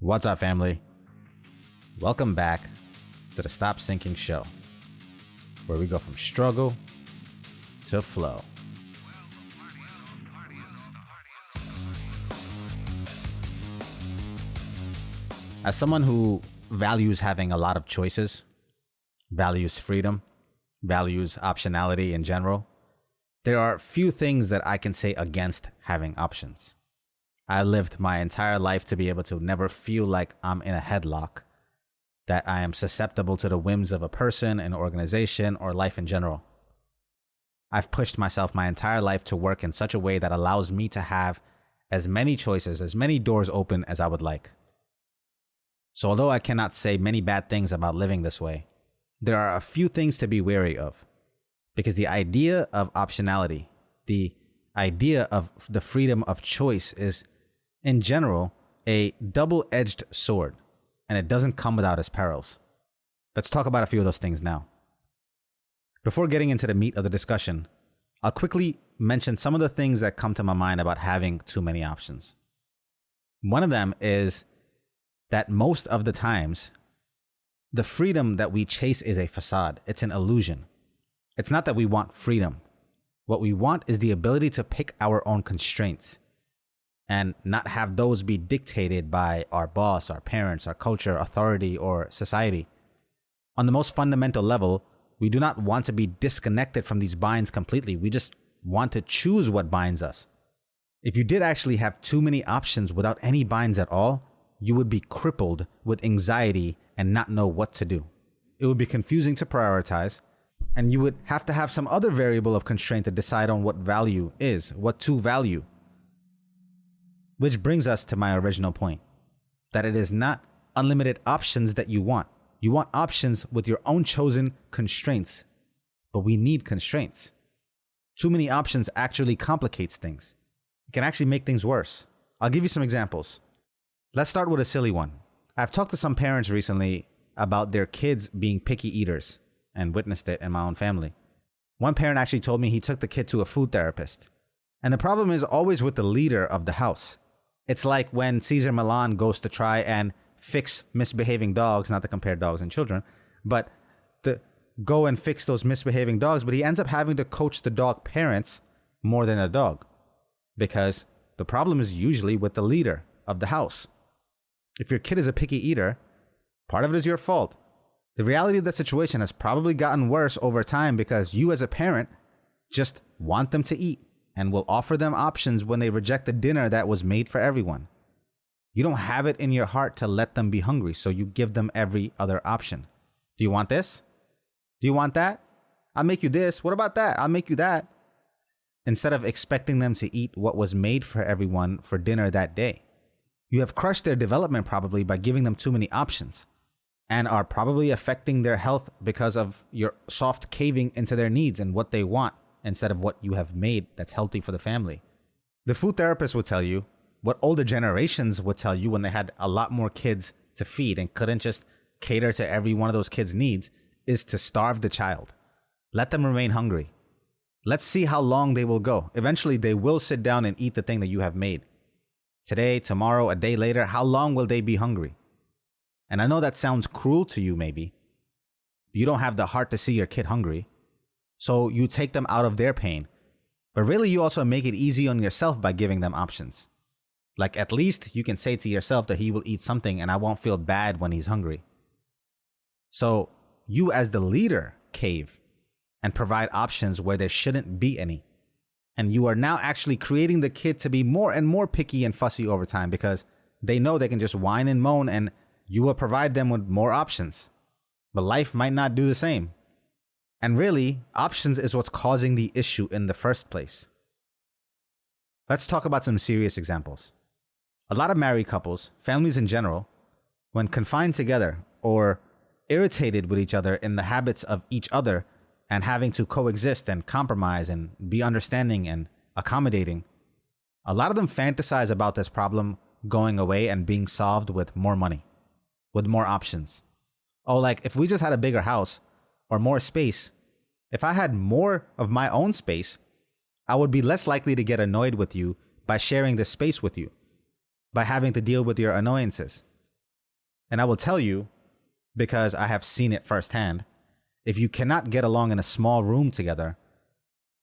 What's up, family? Welcome back to the Stop Sinking Show, where we go from struggle to flow. As someone who values having a lot of choices, values freedom, values optionality in general, there are few things that I can say against having options. I lived my entire life to be able to never feel like I'm in a headlock, that I am susceptible to the whims of a person, an organization, or life in general. I've pushed myself my entire life to work in such a way that allows me to have as many choices, as many doors open as I would like. So although I cannot say many bad things about living this way, there are a few things to be wary of. Because the idea of optionality, the idea of the freedom of choice is, in general, a double-edged sword, and it doesn't come without its perils. Let's talk about a few of those things now. Before getting into the meat of the discussion, I'll quickly mention some of the things that come to my mind about having too many options. One of them is that most of the times, the freedom that we chase is a facade. It's an illusion. It's not that we want freedom. What we want is the ability to pick our own constraints and not have those be dictated by our boss, our parents, our culture, authority, or society. On the most fundamental level, we do not want to be disconnected from these binds completely. We just want to choose what binds us. If you did actually have too many options without any binds at all, you would be crippled with anxiety and not know what to do. It would be confusing to prioritize, and you would have to have some other variable of constraint to decide on what value is, what to value. Which brings us to my original point, that it is not unlimited options that you want. You want options with your own chosen constraints, but we need constraints. Too many options actually complicates things. It can actually make things worse. I'll give you some examples. Let's start with a silly one. I've talked to some parents recently about their kids being picky eaters and witnessed it in my own family. One parent actually told me he took the kid to a food therapist. And the problem is always with the leader of the house. It's like when Cesar Millan goes to try and fix misbehaving dogs, not to compare dogs and children, but to go and fix those misbehaving dogs, but he ends up having to coach the dog parents more than the dog, because the problem is usually with the leader of the house. If your kid is a picky eater, part of it is your fault. The reality of the situation has probably gotten worse over time because you as a parent just want them to eat and will offer them options when they reject the dinner that was made for everyone. You don't have it in your heart to let them be hungry, so you give them every other option. Do you want this? Do you want that? I'll make you this. What about that? I'll make you that. Instead of expecting them to eat what was made for everyone for dinner that day. You have crushed their development probably by giving them too many options, and are probably affecting their health because of your soft caving into their needs and what they want instead of what you have made that's healthy for the family. The food therapist would tell you what older generations would tell you when they had a lot more kids to feed and couldn't just cater to every one of those kids' needs, is to starve the child. Let them remain hungry. Let's see how long they will go. Eventually, they will sit down and eat the thing that you have made. Today, tomorrow, a day later, how long will they be hungry? And I know that sounds cruel to you, maybe. You don't have the heart to see your kid hungry, so you take them out of their pain. But really, you also make it easy on yourself by giving them options. Like, at least you can say to yourself that he will eat something and I won't feel bad when he's hungry. So you as the leader cave and provide options where there shouldn't be any. And you are now actually creating the kid to be more and more picky and fussy over time because they know they can just whine and moan and you will provide them with more options. But life might not do the same. And really, options is what's causing the issue in the first place. Let's talk about some serious examples. A lot of married couples, families in general, when confined together or irritated with each other in the habits of each other and having to coexist and compromise and be understanding and accommodating, a lot of them fantasize about this problem going away and being solved with more money, with more options. Oh, like if we just had a bigger house or more space, if I had more of my own space, I would be less likely to get annoyed with you by sharing this space with you, by having to deal with your annoyances. And I will tell you, because I have seen it firsthand, if you cannot get along in a small room together,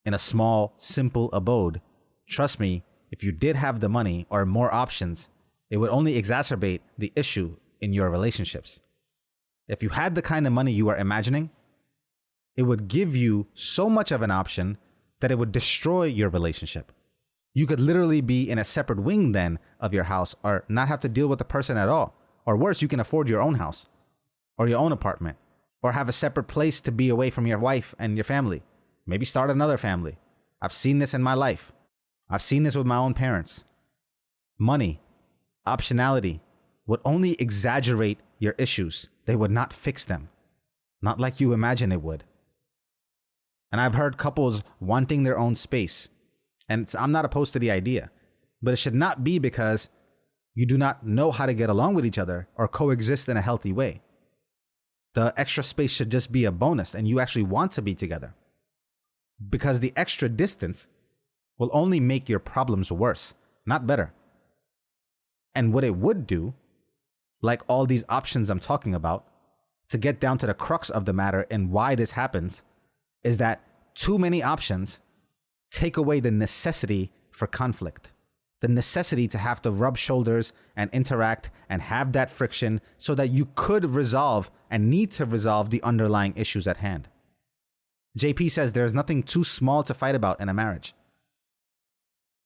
in a small, simple abode, trust me, if you did have the money or more options, it would only exacerbate the issue in your relationships. If you had the kind of money you are imagining, it would give you so much of an option that it would destroy your relationship. You could literally be in a separate wing then of your house or not have to deal with the person at all. Or worse, you can afford your own house or your own apartment or have a separate place to be away from your wife and your family. Maybe start another family. I've seen this in my life. I've seen this with my own parents. Money, optionality would only exaggerate your issues. They would not fix them. Not like you imagine it would. And I've heard couples wanting their own space. And I'm not opposed to the idea. But it should not be because you do not know how to get along with each other or coexist in a healthy way. The extra space should just be a bonus and you actually want to be together. Because the extra distance will only make your problems worse, not better. And what it would do, like all these options I'm talking about, to get down to the crux of the matter and why this happens, is that too many options take away the necessity for conflict. The necessity to have to rub shoulders and interact and have that friction so that you could resolve and need to resolve the underlying issues at hand. JP says there is nothing too small to fight about in a marriage.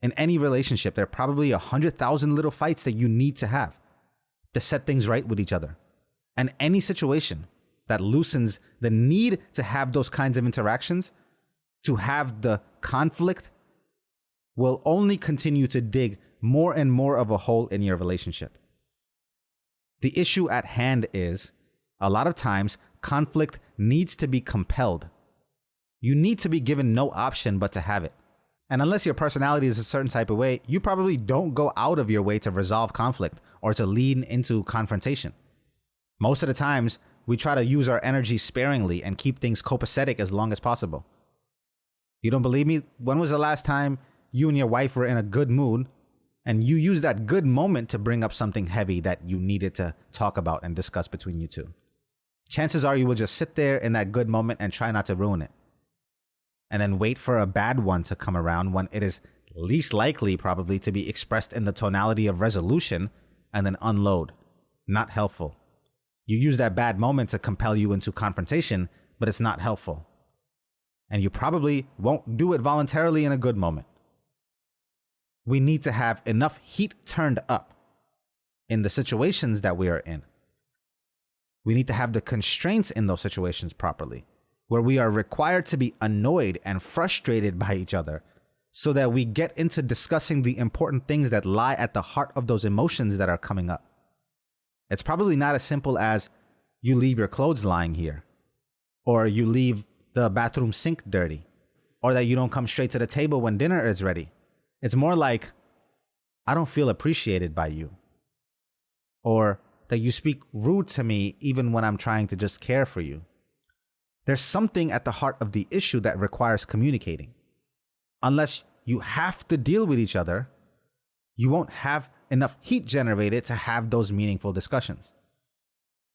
In any relationship, there are probably 100,000 little fights that you need to have to set things right with each other. And any situation that loosens the need to have those kinds of interactions, to have the conflict, will only continue to dig more and more of a hole in your relationship. The issue at hand is, a lot of times, conflict needs to be compelled. You need to be given no option but to have it. And unless your personality is a certain type of way, you probably don't go out of your way to resolve conflict or to lean into confrontation. Most of the times, we try to use our energy sparingly and keep things copacetic as long as possible. You don't believe me? When was the last time you and your wife were in a good mood and you used that good moment to bring up something heavy that you needed to talk about and discuss between you two? Chances are you will just sit there in that good moment and try not to ruin it. And then wait for a bad one to come around when it is least likely probably to be expressed in the tonality of resolution, and then unload. Not helpful. You use that bad moment to compel you into confrontation, but it's not helpful. And you probably won't do it voluntarily in a good moment. We need to have enough heat turned up in the situations that we are in. We need to have the constraints in those situations properly, where we are required to be annoyed and frustrated by each other so that we get into discussing the important things that lie at the heart of those emotions that are coming up. It's probably not as simple as you leave your clothes lying here, or you leave the bathroom sink dirty, or that you don't come straight to the table when dinner is ready. It's more like, I don't feel appreciated by you, or that you speak rude to me even when I'm trying to just care for you. There's something at the heart of the issue that requires communicating. Unless you have to deal with each other, you won't have enough heat generated to have those meaningful discussions.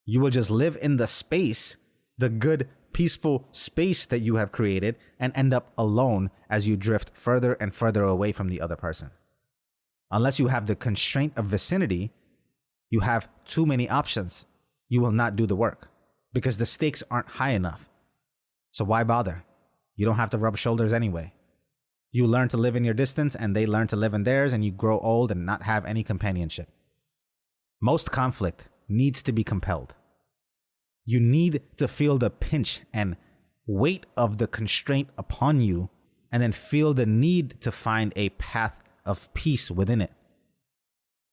You will just live in the space, the good, peaceful space that you have created, and end up alone as you drift further and further away from the other person. Unless you have the constraint of vicinity, you have too many options. You will not do the work because the stakes aren't high enough. So why bother? You don't have to rub shoulders anyway. You learn to live in your distance and they learn to live in theirs, and you grow old and not have any companionship. Most conflict needs to be compelled. You need to feel the pinch and weight of the constraint upon you, and then feel the need to find a path of peace within it.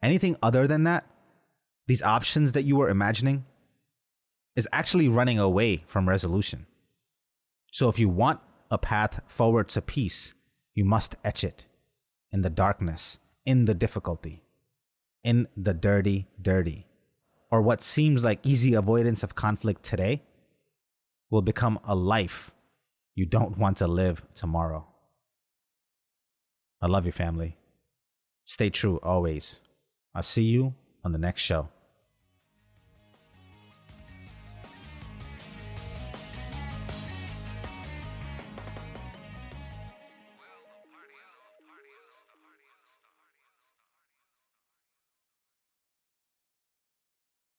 Anything other than that, these options that you were imagining, is actually running away from resolution. So if you want a path forward to peace, you must etch it in the darkness, in the difficulty, in the dirty, or what seems like easy avoidance of conflict today will become a life you don't want to live tomorrow. I love you, family. Stay true always. I'll see you on the next show.